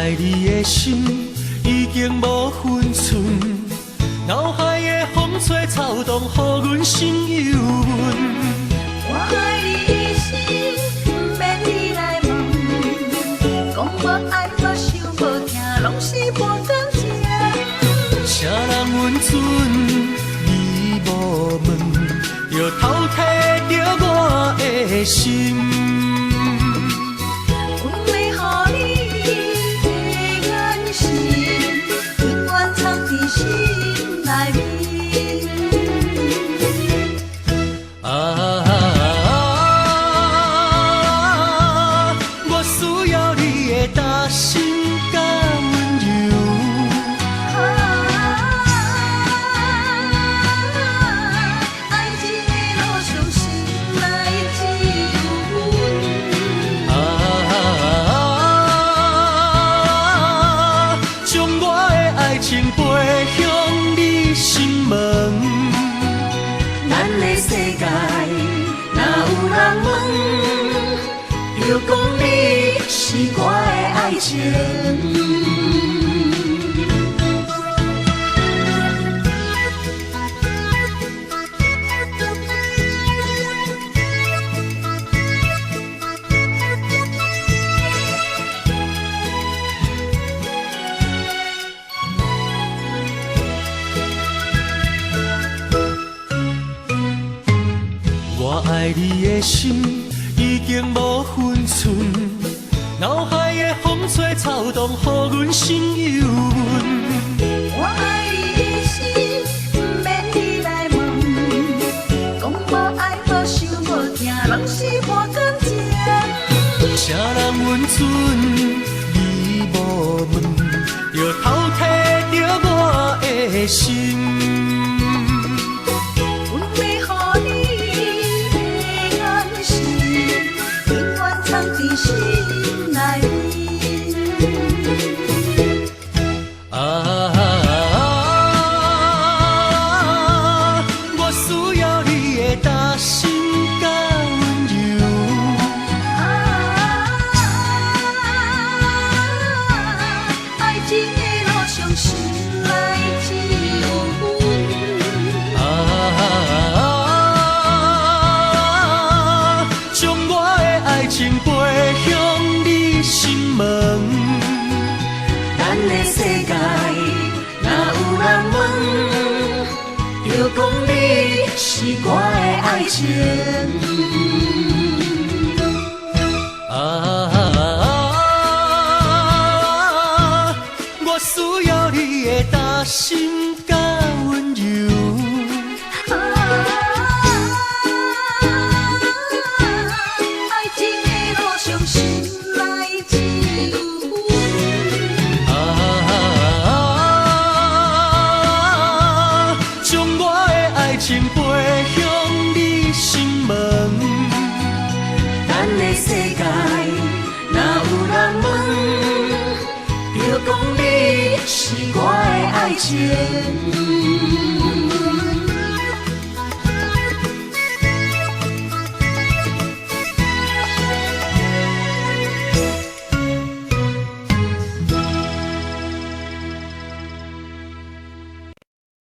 爱你的心已经无分寸，脑海的风吹草动，予阮心犹问。我爱你的心，不免你来问，讲无爱无想无听，拢是无感情。啥人温存，你无问，就偷摕着我的心。就讲你是我的爱情。我爱你的心已经无分寸，脑海的风吹草动，予阮心犹问。我爱你的心，不免你来问，讲无爱无想无听，拢是无感情。啥人温存，你无问，就偷摕着我的心。心内我需要你的担心甲温柔。爱情的路上心内只有阮。将我的爱情背向你心门，咱的世界若有人问，就讲你是我的爱情。我需要你的担心甲温柔。情背向你心门，咱的世界若有人问，就讲你是我的爱情。